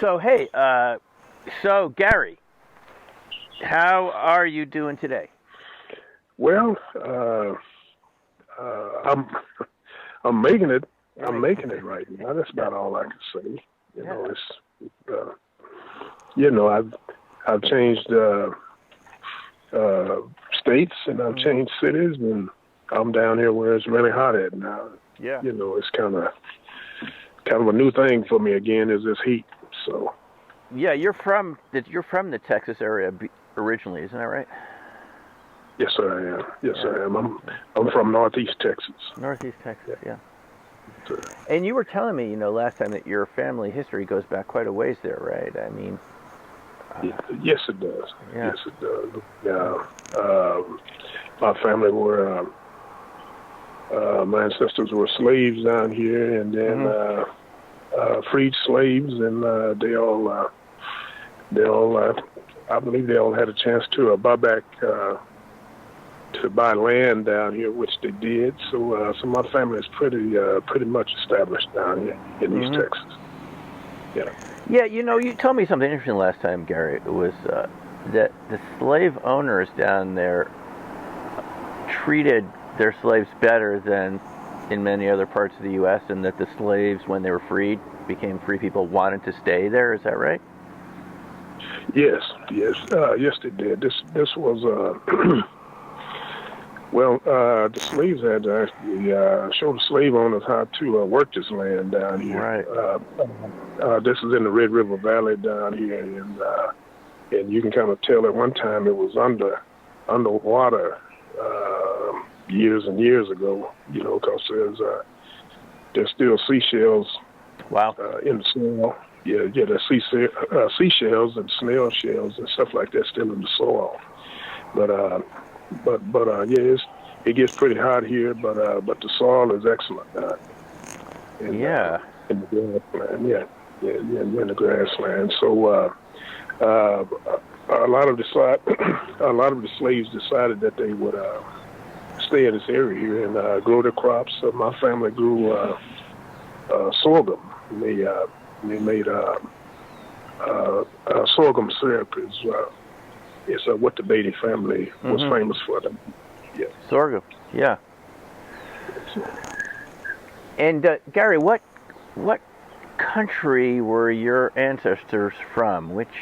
So hey, so Gary, how are you doing today? Well, I'm I'm making it. I'm Right. making it right now. That's about all I can say. You Yeah. know, I've changed states and I've changed cities, and I'm down here where it's really hot at now. Yeah. It's kind of a new thing for me again. Is this heat? So Yeah, you're from the Texas area originally, isn't that right? yes, sir, I am. Yes, Yeah. I am. I'm from Northeast Texas. Northeast Texas, yeah. So, And you were telling me, last time that your family history goes back quite a ways there, right? I mean, yes, it does. yeah. Yes, it does. Yeah. My family were. My ancestors were slaves down here, and then freed slaves, and I believe they all had a chance to buy land down here, which they did. So my family is pretty much established down here in East Texas. Yeah. Yeah, you told me something interesting last time, Gary. It was that the slave owners down there treated their slaves better than in many other parts of the U.S., and that the slaves, when they were freed, became free people, wanted to stay there. Is that right? Yes, yes, they did. This was well, the slaves had to actually show the slave owners how to work this land down here. Right. This is in the Red River Valley down here, and you can kind of tell at one time it was underwater years and years ago. Because there's still seashells. Wow. In the soil. Yeah, there's seashells and snail shells and stuff like that still in the soil. But yeah, it gets pretty hot here, but the soil is excellent. Yeah. In the grassland, in the grassland. So a lot of the slaves decided that they would stay in this area here and grow their crops. So my family grew sorghum. They made sorghum syrup. It's what the Beatty family was famous for. Them. Yeah. Sorghum. Yeah. And Gary, what country were your ancestors from? Which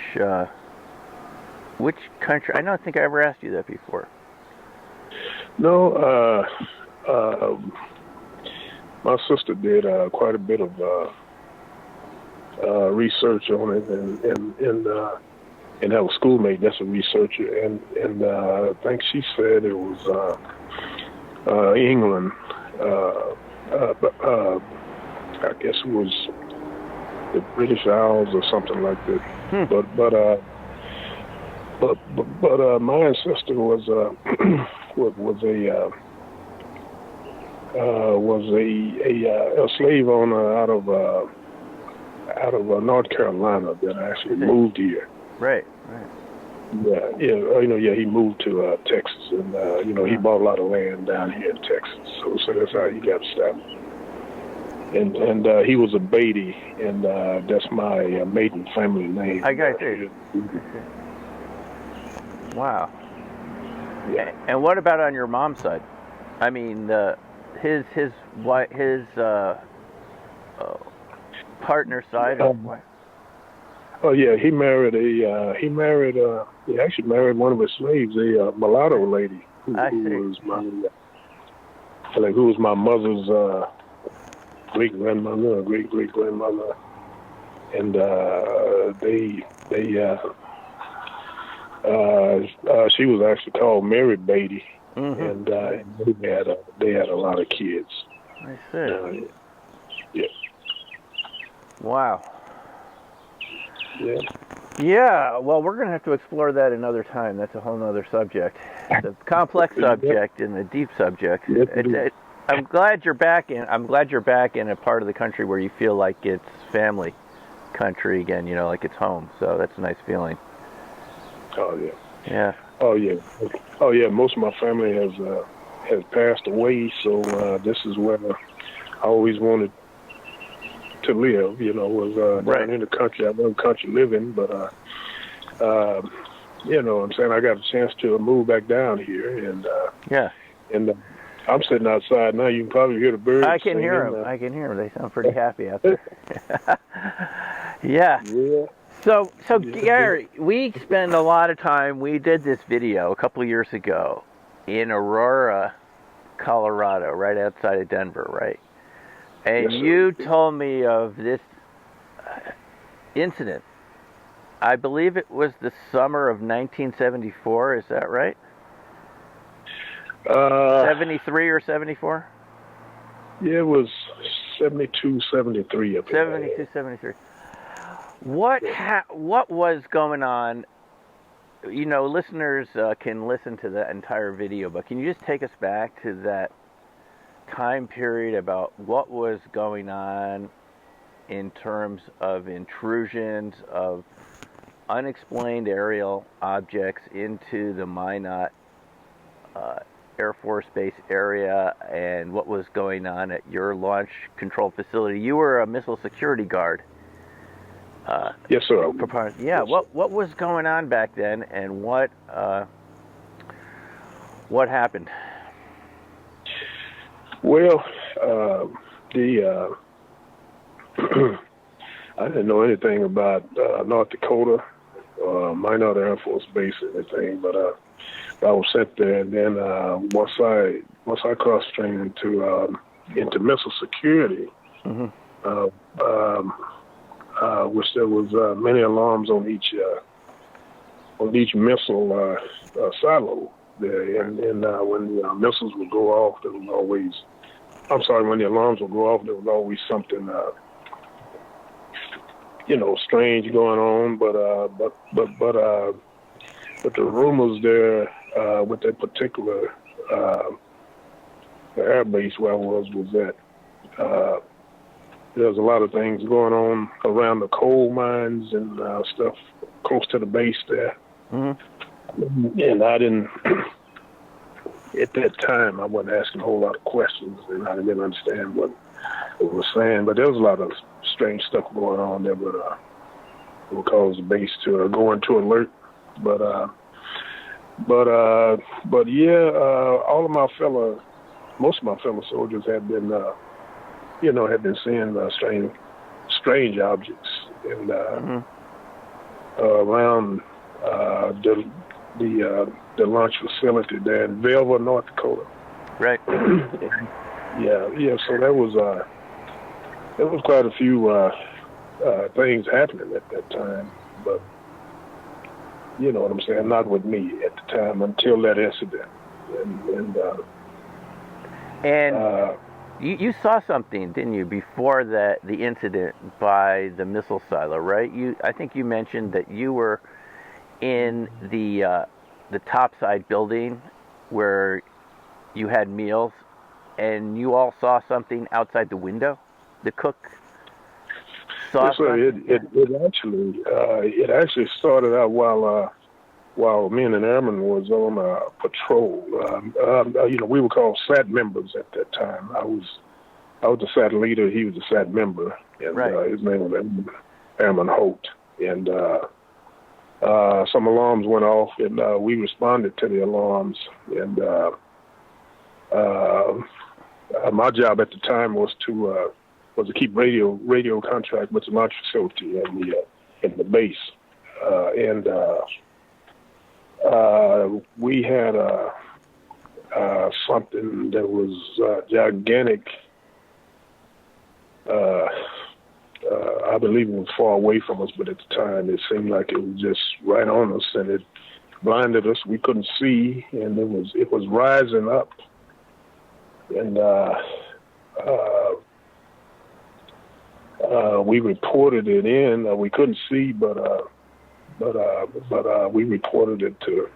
country? I don't think I ever asked you that before. No, my sister did quite a bit of research on it, and have a schoolmate that's a researcher, and I think she said it was England. I guess it was the British Isles or something like that. But my ancestor was a slave owner out of North Carolina that actually moved here. Right. Yeah. He moved to Texas, and he bought a lot of land down here in Texas. So that's how he got established. And he was a Beatty, and that's my maiden family name. I got it. Wow. Yeah. And what about on your mom's side? I mean, his partner side. Oh yeah, he actually married one of his slaves, a mulatto lady who was my mother's great grandmother, great grandmother, and she was actually called Mary Beatty, and they had a lot of kids. I see. Yeah. Wow. Yeah. Yeah, well, we're going to have to explore that another time. That's a whole other subject. It's a complex subject and a deep subject. I'm glad you're back in a part of the country where you feel like it's family country again, like it's home. So that's a nice feeling. Oh, yeah. Yeah. Oh, yeah. Oh, yeah. Most of my family has passed away, so this is where I always wanted to live. You know, was down in the country. I wasn't country living, but you know what I'm saying, I got a chance to move back down here, and I'm sitting outside now. You can probably hear the birds. I can hear them. I can hear them. They sound pretty happy out there. Yeah. So Gary, we spend a lot of time. We did this video a couple of years ago in Aurora, Colorado, right outside of Denver, right? And you told me of this incident. I believe it was the summer of 1974. Is that right? 73 or 74? Yeah, it was 72, 73. 72, 73. What was going on? You know, listeners can listen to the entire video, but can you just take us back to that time period about what was going on in terms of intrusions of unexplained aerial objects into the Minot Air Force Base area, and what was going on at your launch control facility? You were a missile security guard. Yes, sir. Yeah. What was going on back then, and what happened? Well, I didn't know anything about North Dakota, Minot Air Force Base or anything, but I was sent there, and then once I cross-trained into missile security, which there was many alarms on each missile silo there, and when the missiles would go off, there was always, when the alarms would go off, there was always something, you know, strange going on. But the rumors there with that particular the air base where I was that there's a lot of things going on around the coal mines and stuff close to the base there. And I didn't, at that time, I wasn't asking a whole lot of questions, and I didn't understand what it was saying. But there was a lot of strange stuff going on that would cause the base to go into alert. But yeah, most of my fellow soldiers had been, had been seeing strange objects and around the launch facility there in Velva, North Dakota. Right. Yeah. So there was quite a few things happening at that time, but you know what I'm saying, not with me at the time until that incident. And you saw something, didn't you, before the incident by the missile silo, right? I think you mentioned that you were in the topside building where you had meals, and you all saw something outside the window. The cook saw something. It actually started out while me and an airman was on patrol. We were called SAT members at that time. I was the SAT leader. He was the SAT member, and his name was Airman Holt. And some alarms went off, and we responded to the alarms. And my job at the time was to keep radio contact with the launch facility and the base. We had something that was gigantic. I believe it was far away from us, but at the time it seemed like it was just right on us, and it blinded us. We couldn't see, and it was rising up, and we reported it in. We couldn't see, but we reported it to.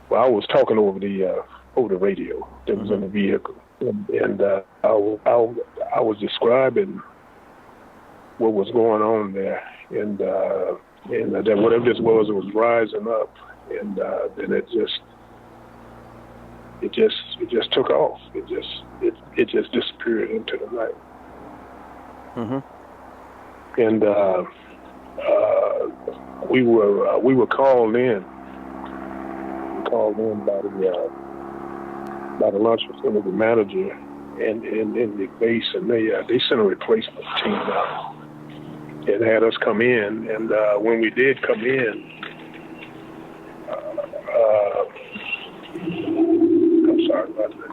Well, I was talking over the radio that was in the vehicle, and I was describing what was going on there, and that whatever this was, it was rising up, and then it just took off. It just disappeared into the night. Mm-hmm. And we were called in by the launch facility manager and the base, and they sent a replacement team out and had us come in. And when we did come in, I'm sorry about that.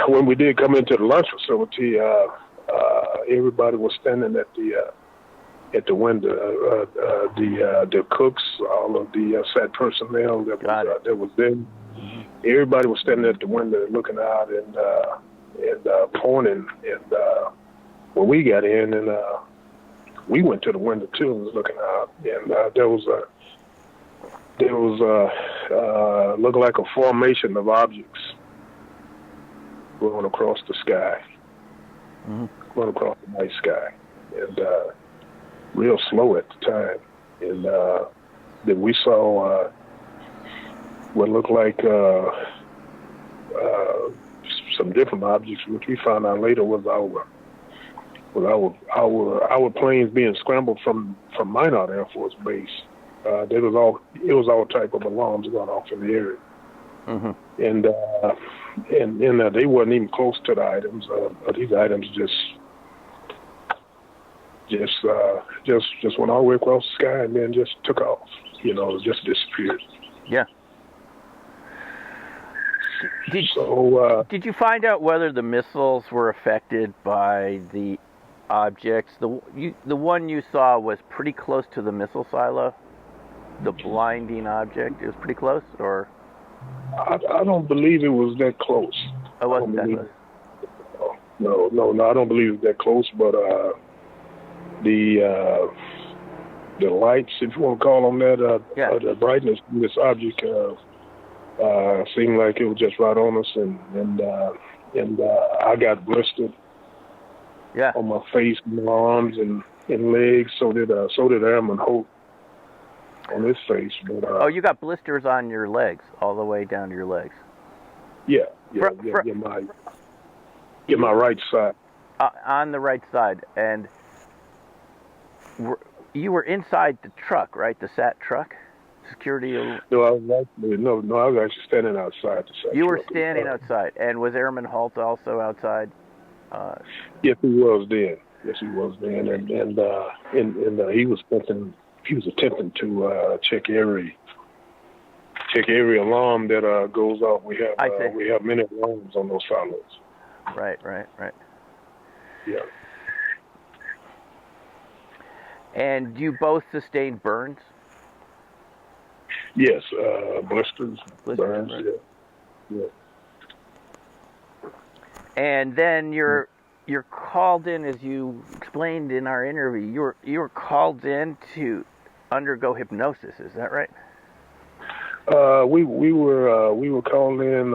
When we did come into the launch facility, everybody was standing at the window. The cooks, all of the SAT personnel that was there. Everybody was standing at the window, looking out and pointing. And when we got in, and we went to the window too and was looking out, and there was looked like a formation of objects going across the sky, going across the night sky, and real slow at the time. And then we saw what looked like some different objects, which we found out later was our planes being scrambled from Minot Air Force Base. It was all type of alarms going off in the area, and they wasn't even close to the items. These items just went all the way across the sky and then just took off. Just disappeared. Yeah. Did you find out whether the missiles were affected by the objects? The one you saw was pretty close to the missile silo. The blinding object, it was pretty close, or? I don't believe it was that close. It wasn't that close. No, I don't believe it was that close. But the lights, if you want to call them that, the brightness of this object seemed like it was just right on us, and I got blistered on my face, my arms, and legs. So did Airman Hope on his face. But you got blisters on your legs, all the way down to your legs. Yeah, my right side. On the right side, and you were inside the truck, right? The SAT truck, security. No, I was actually standing outside the SAT. You were standing outside, and was Airman Holt also outside? Yes, he was then. And he was attempting to check every alarm that goes off. We have many alarms on those silos. Right. Yeah. And you both sustained burns? Yes, blisters, burns. Right. Yeah. And then you're called in, as you explained in our interview. You were called in to undergo hypnosis. Is that right? We were called in.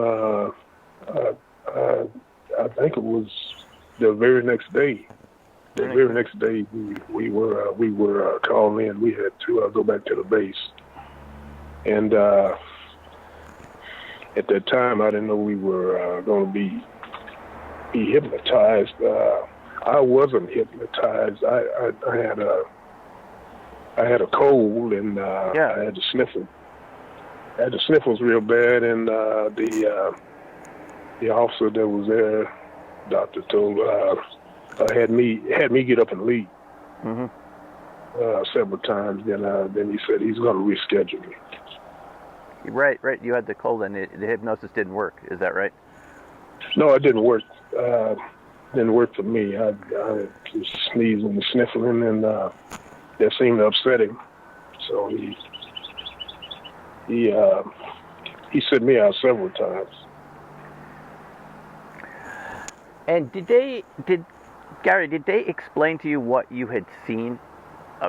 I think it was the very next day. The very next day, we were called in. We had to go back to the base, and at that time, I didn't know we were going to be hypnotized. I wasn't hypnotized. I had a cold, and I had the sniffles. I had the sniffles real bad, and the officer that was there, doctor, told had me get up and leave several times. Then he said he's going to reschedule me. Right. You had the cold, and the hypnosis didn't work. Is that right? No, it didn't work. Didn't work for me. I was sneezing and sniffling, and that seemed to upset him. So he sent me out several times. And did they explain to you what you had seen?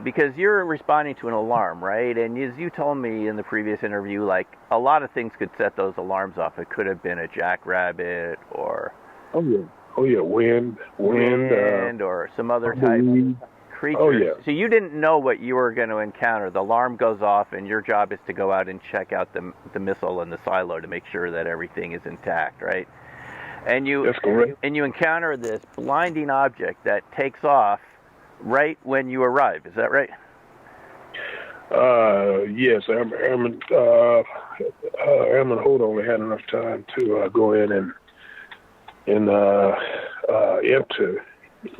Because you're responding to an alarm, right? And as you told me in the previous interview, like, a lot of things could set those alarms off. It could have been a jackrabbit or wind, or some other type of creature. Oh yeah. So you didn't know what you were going to encounter. The alarm goes off, and your job is to go out and check out the missile in the silo to make sure that everything is intact, right? And you That's correct. And you encounter this blinding object that takes off right when you arrive. Is that right? Yes, Airman Holt only had enough time to go in and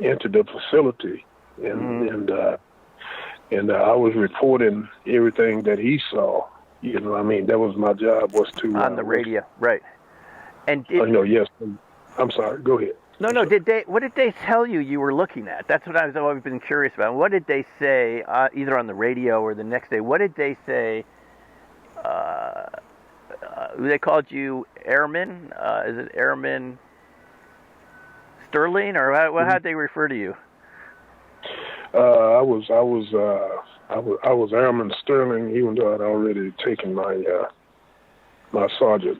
enter the facility, and I was reporting everything that he saw. You know, I mean, that was my job, was to on the radio, right? And yes. I'm sorry. Go ahead. No. What did they tell you were looking at? That's what I've always been curious about. What did they say, either on the radio or the next day? What did they say? They called you Airman. Is it Airman Sterling, or how'd they refer to you? I was Airman Sterling, even though I'd already taken my my sergeant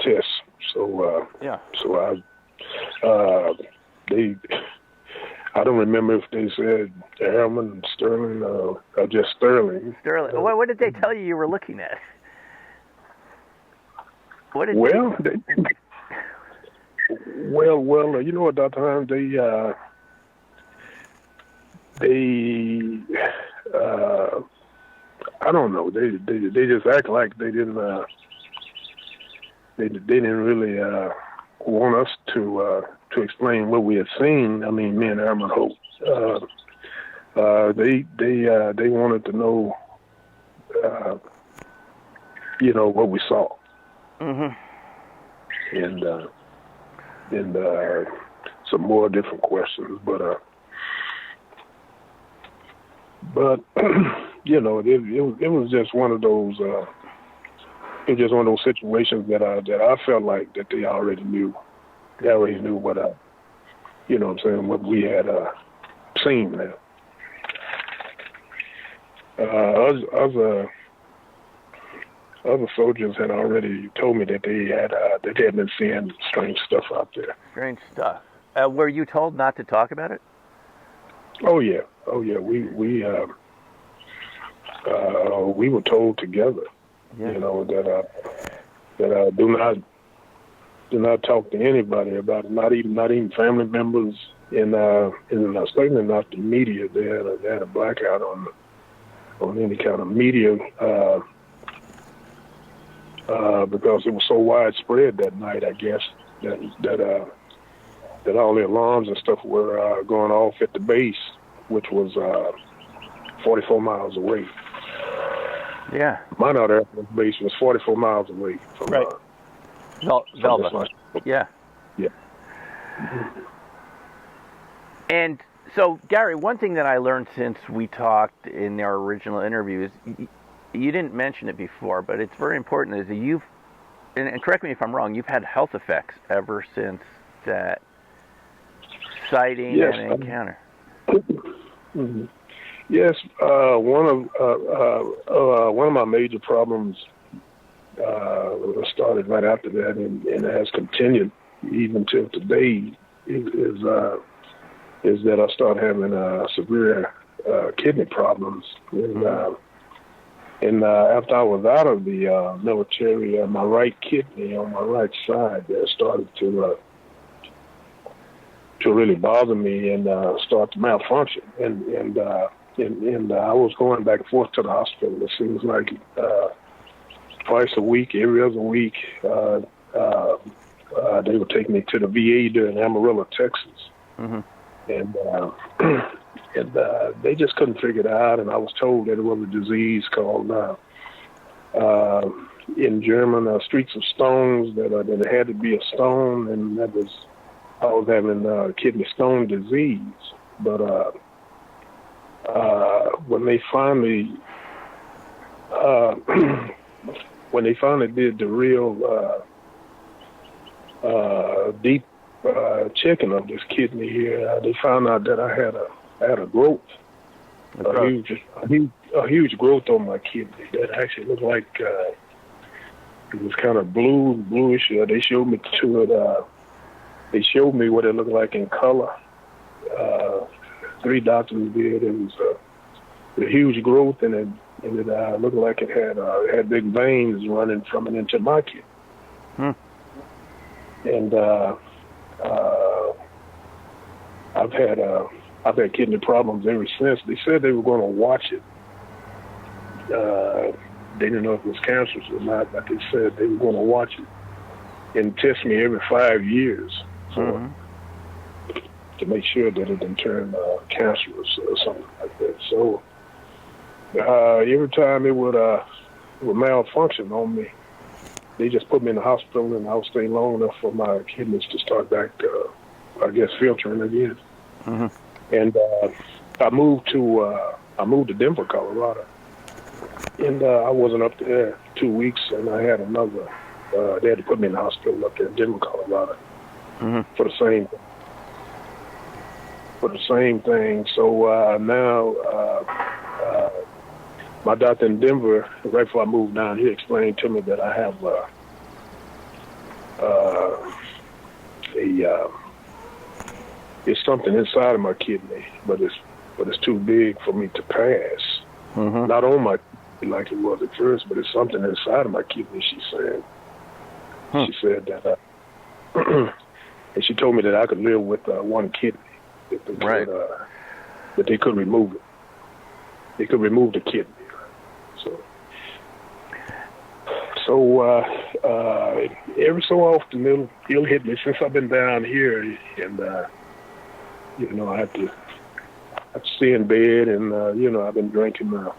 test. So I don't remember if they said Airman Sterling or just Sterling. Sterling. What did they tell you were looking at? What did well, you know, at that time they I don't know. They just act like they didn't really want us to explain what we had seen. I mean, me and Airman Hope. They wanted to know, what we saw. Mm-hmm. And some more different questions, but it was just one of those. It was just one of those situations that I felt like that they already knew. They already knew what what we had seen now. Other soldiers had already told me that they had been seeing strange stuff out there. Strange stuff. Were you told not to talk about it? Oh yeah. We were told together. Yeah. That do not talk to anybody about it. Not even family members, and certainly not the media. They had a blackout on any kind of media. Because it was so widespread that night, I guess, that all the alarms and stuff were going off at the base, which was 44 miles away. Yeah. Minot Air Force Base was 44 miles away from right. Velva. Yeah. Yeah. And so, Gary, one thing that I learned since we talked in our original interview is you didn't mention it before, but it's very important, is that you've, and correct me if I'm wrong, you've had health effects ever since that sighting and encounter. Mm-hmm. Yes, one of my major problems started right after that, and has continued even till today, is that I started having severe kidney problems. And after I was out of the military, my right kidney on my right side started to really bother me and start to malfunction. And I was going back and forth to the hospital. It seems like twice a week, every other week. They would take me to the VA there in Amarillo, Texas. Mm-hmm. And they just couldn't figure it out, and I was told that it was a disease called, in German, streaks of stones, that it had to be a stone, and I was having kidney stone disease. But when they finally did the real deep checking of this kidney here, they found out that I had a growth, a huge growth on my kidney that actually looked like it was kind of bluish. They showed me to it. They showed me what it looked like in color. 3 doctors did. It was a huge growth, and it looked like it had big veins running from it into my kidney. and I've had kidney problems ever since. They said they were going to watch it. They didn't know if it was cancerous or not, but they said they were going to watch it and test me every 5 years to make sure that it didn't turn cancerous or something like that. So every time it would malfunction on me, they just put me in the hospital, and I would stay long enough for my kidneys to start back, I guess, filtering again. And I moved to Denver, Colorado, and I wasn't up there 2 weeks, and I had another. They had to put me in the hospital up there in Denver, Colorado, for the same thing. So now my doctor in Denver, right before I moved down here, explained to me that I have it's something inside of my kidney, but it's too big for me to pass. Not on my kidney like it was at first, but it's something inside of my kidney. She said. She said that, and she told me that I could live with one kidney. If they could, that they could remove it. They could remove the kidney. So every so often it'll hit me. Since I've been down here, and I have to stay in bed, and I've been drinking a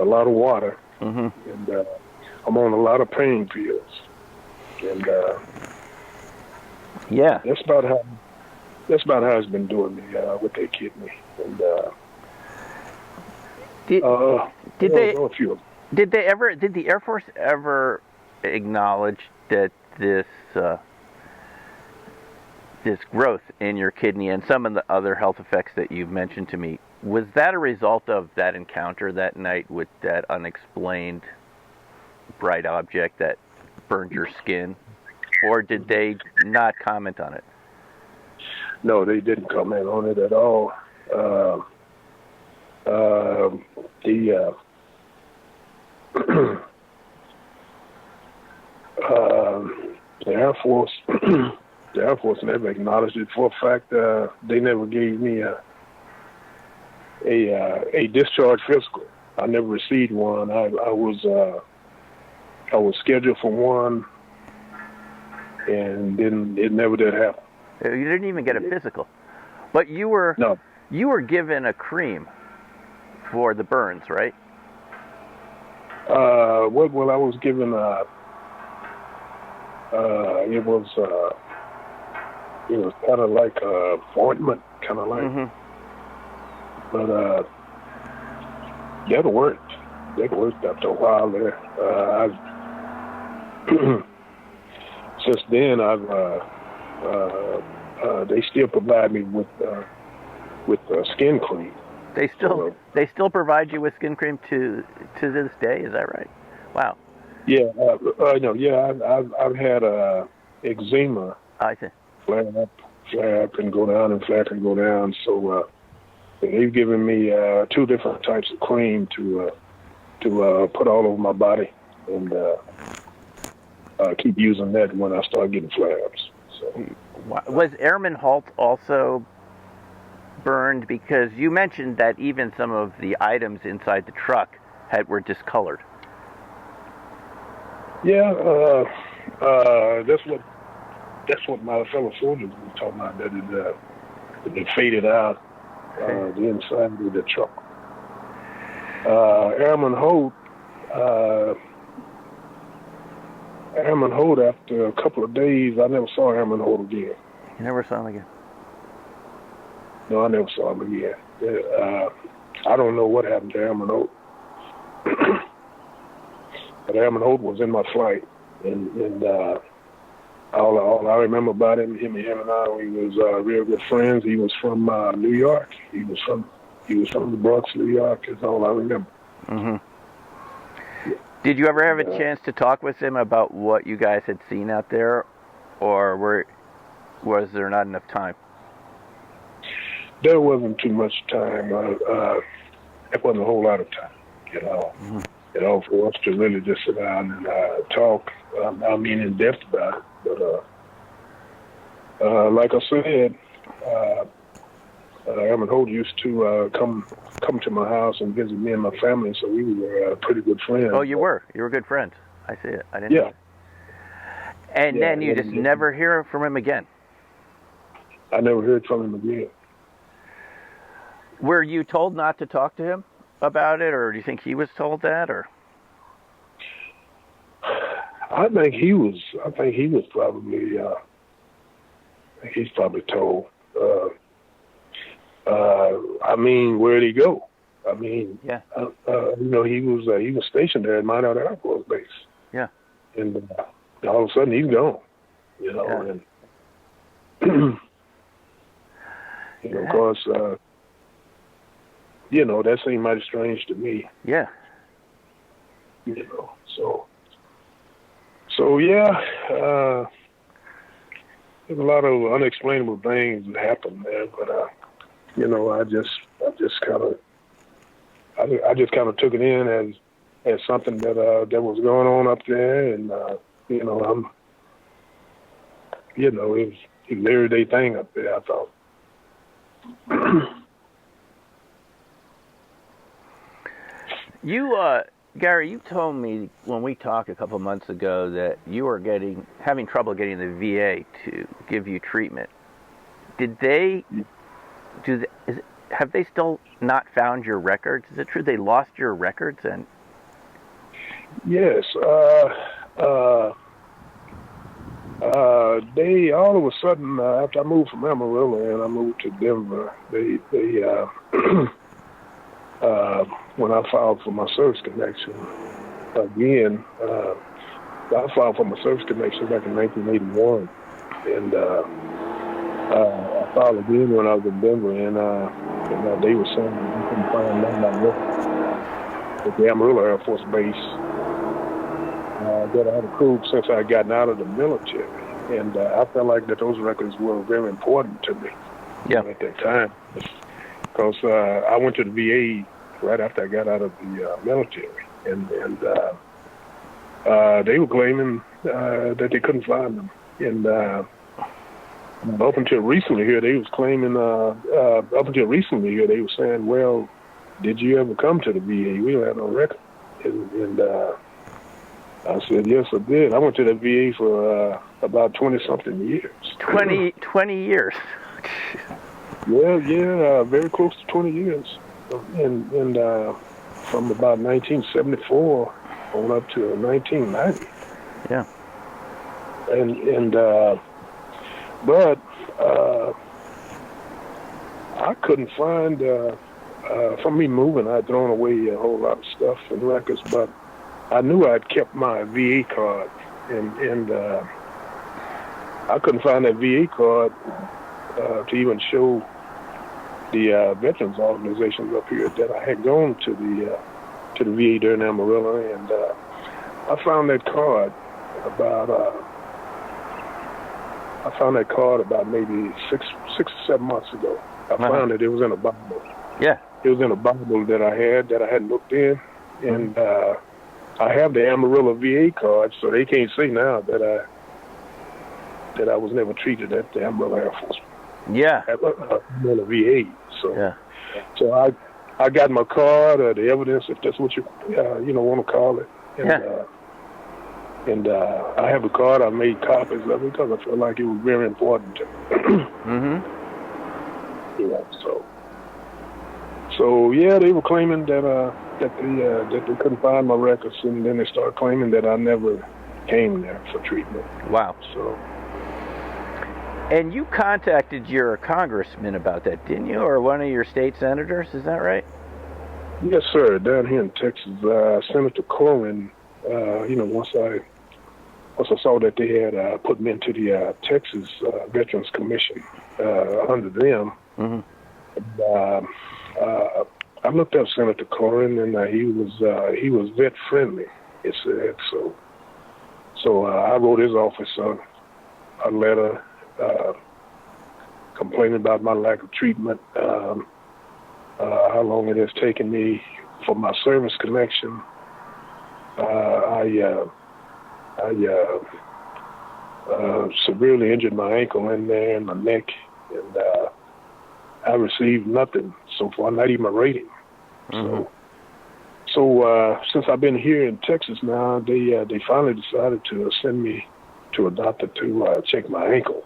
lot of water, and I'm on a lot of pain pills, and that's about how it's been doing me with that kidney. And did the Air Force ever acknowledge that this growth in your kidney and some of the other health effects that you've mentioned to me, was that a result of that encounter that night with that unexplained bright object that burned your skin, or did they not comment on it? No, they didn't comment on it at all. The Air Force, never acknowledged it. For a fact, they never gave me a discharge physical. I never received one. I was scheduled for one, and then it never did happen. You didn't even get a physical, but you were given a cream for the burns, right? Well, I was given it was kind of like ointment, kind of like, but that worked. That worked after a while there. Since then, they still provide me with skin cream. They still provide you with skin cream to this day. Is that right? Wow. Yeah. I've had eczema. I see. Flare up and go down, and flare up and go down. So they've given me 2 different types of cream to put all over my body, and keep using that when I start getting flare-ups. So. Was Airman Holt also burned? Because you mentioned that even some of the items inside the truck were discolored. Yeah, that's what my fellow soldiers were talking about. That it faded out the inside of the truck. Airman Holt. After a couple of days, I never saw Airman Holt again. You never saw him again? No, I never saw him again. I don't know what happened to Airman Holt. But Airman Holt was in my flight, and all I remember about him and I, we was real good friends. He was from New York. He was from the Bronx, New York. Is all I remember. Did you ever have a chance to talk with him about what you guys had seen out there, or was there not enough time? There wasn't too much time. There wasn't a whole lot of time, for us to really just sit down and talk. I mean, in depth about it. But like I said, Emmett Holt used to come to my house and visit me and my family, so we were pretty good friends. Oh, you were good friends. I see it. I didn't know. And then you just never hear from him again. I never heard from him again. Were you told not to talk to him about it, or do you think he was told that, or? I think he was probably. He's probably told. I mean, where'd he go? I mean, yeah. He was stationed there at Minot Air Force Base. Yeah. And all of a sudden he's gone. And of course, that seemed mighty strange to me. Yeah. So yeah, there's a lot of unexplainable things that happened there, but I just kind of took it in as something that was going on up there, and it was an everyday thing up there, I thought. Gary, you told me when we talked a couple months ago that you were having trouble getting the VA to give you treatment. Have they still not found your records? Is it true they lost your records? And yes, they all of a sudden after I moved from Amarillo and I moved to Denver, they when I filed for my service connection again, I filed for my service connection back in 1981, and I filed again when I was in Denver, and they were saying they couldn't find none of my records at the Amarillo Air Force Base that I had accrued since I had gotten out of the military, and I felt like that those records were very important to me at that time, because I went to the VA right after I got out of the military, and they were claiming that they couldn't find them, and up until recently here, they was claiming. Up until recently here, they were saying, "Well, did you ever come to the VA? We don't have no record." And I said, "Yes, I did. I went to the VA for about 20-something years." 20 years. Yeah, very close to 20 years. And from about 1974 on up to 1990. Yeah. But I couldn't find. From me moving, I'd thrown away a whole lot of stuff and records, but I knew I'd kept my VA card, and I couldn't find that VA card to even show the veterans organizations up here that I had gone to the VA during Amarillo, and I found that card about maybe six or 7 months ago. I found it. It was in a Bible. Yeah. It was in a Bible that I hadn't looked in, and I have the Amarillo VA card, so they can't say now that I was never treated at the Amarillo Air Force. Yeah. At Amarillo VA. So I got my card, the evidence, if that's what you want to call it. And I have a card. I made copies of it because I felt like it was very important to me. Mm-hmm. So yeah, they were claiming that they couldn't find my records, and then they started claiming that I never came there for treatment. Wow. So. And you contacted your congressman about that, didn't you, or one of your state senators? Is that right? Yes, sir. Down here in Texas, Senator Corwin. Once I saw that they had put me into the Texas Veterans Commission under them, mm-hmm. I looked up Senator Corwin, and he was vet friendly. It said so. So I wrote his office a letter complaining about my lack of treatment, how long it has taken me for my service severely injured my ankle in there and my neck, and I received nothing so far, not even a rating. Mm-hmm. So since I've been here in Texas now, they finally decided to send me to a doctor to check my ankle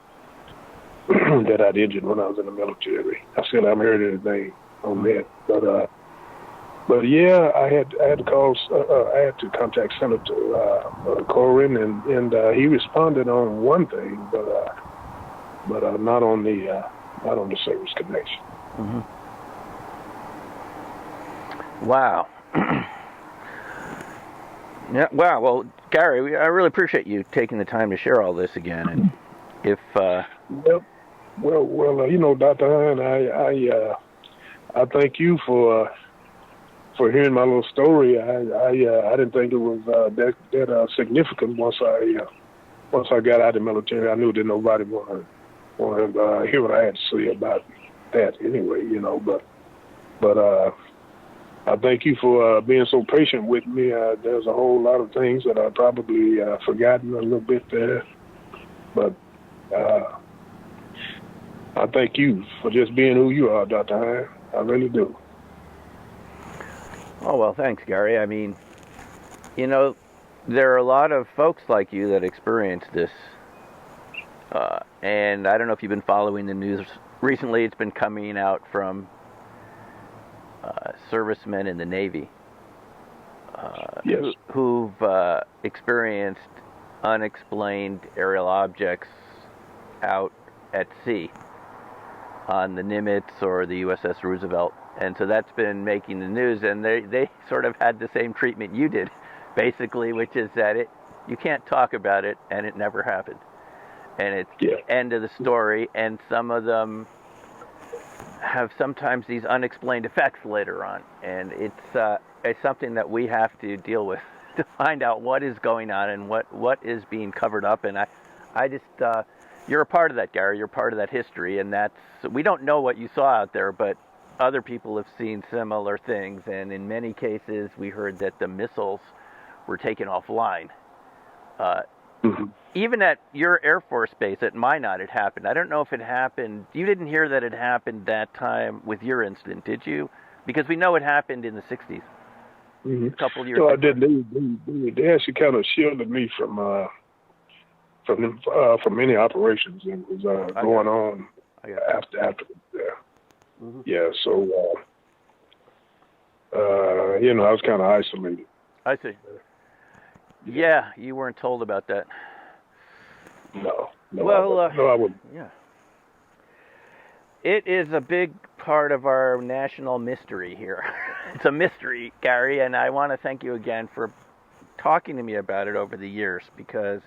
that I'd injured when I was in the military. I still haven't heard anything on that, but yeah, I had to call. I had to contact Senator Corwin, and he responded on one thing, but not on the service connection. Mm-hmm. Wow. Yeah. Wow. Well, Gary, I really appreciate you taking the time to share all this again. And if well, you know, Dr. Hine, I thank you for hearing my little story. I didn't think it was that significant once I got out of the military. I knew that nobody wanted to hear what I had to say about that anyway, you know. But I thank you for being so patient with me. There's a whole lot of things that I probably forgotten a little bit there, but I thank you for just being who you are, Dr. Hine. I really do. Oh, well, thanks, Gary. I mean, you know, there are a lot of folks like you that experience this. And I don't know if you've been following the news. Recently, it's been coming out from servicemen in the Navy Yes. who've experienced unexplained aerial objects out at sea on the Nimitz or the USS Roosevelt. And so that's been making the news, and they sort of had the same treatment you did, basically, which is that you can't talk about it, and it never happened. And it's the end of the story, and some of them have sometimes these unexplained effects later on, and it's something that we have to deal with to find out what is going on and what is being covered up. And I just you're a part of that, Gary. You're part of that history, and we don't know what you saw out there, but other people have seen similar things, and in many cases we heard that the missiles were taken offline. Even at your Air Force base at Minot, it happened. I don't know if it happened. You didn't hear that it happened that time with your incident, did you? Because we know it happened in the 60s. A couple of years ago. I didn't. They actually kind of shielded me from any operations that was going on after there. Yeah, so you know, I was kind of isolated. I see. Yeah, you weren't told about that. No. Well, I wouldn't. Yeah. It is a big part of our national mystery here. It's a mystery, Gary, and I want to thank you again for talking to me about it over the years, because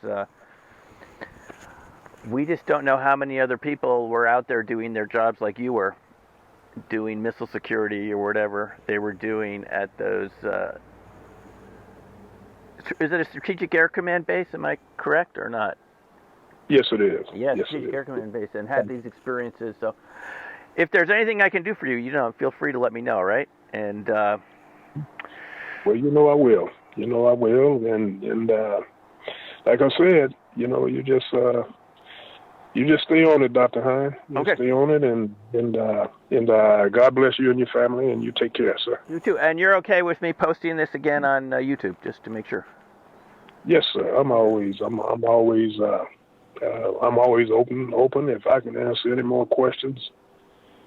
we just don't know how many other people were out there doing their jobs like you were, doing missile security or whatever they were doing at those. Is it a Strategic Air Command base? Am I correct or not? Yes, it is. Yes, Strategic Air Command base, and had these experiences. So, if there's anything I can do for you, you know, feel free to let me know, right? And well, you know I will. You know I will, and like I said, you know, you just stay on it, Dr. Hine. You stay on it, and God bless you and your family, and you take care, sir. You too. And you're okay with me posting this again on YouTube, just to make sure? Yes, sir. I'm always open. If I can answer any more questions,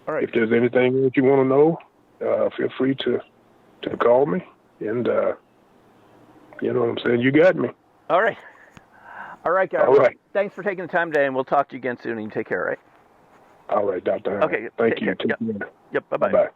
all right. If there's anything that you want to know, feel free to call me, and you know what I'm saying. You got me. All right. All right, guys. All right. Thanks for taking the time today, and we'll talk to you again soon. And you take care, all right? All right, Dr. Hine. Okay. Thank you. Yep. Bye-bye. Bye.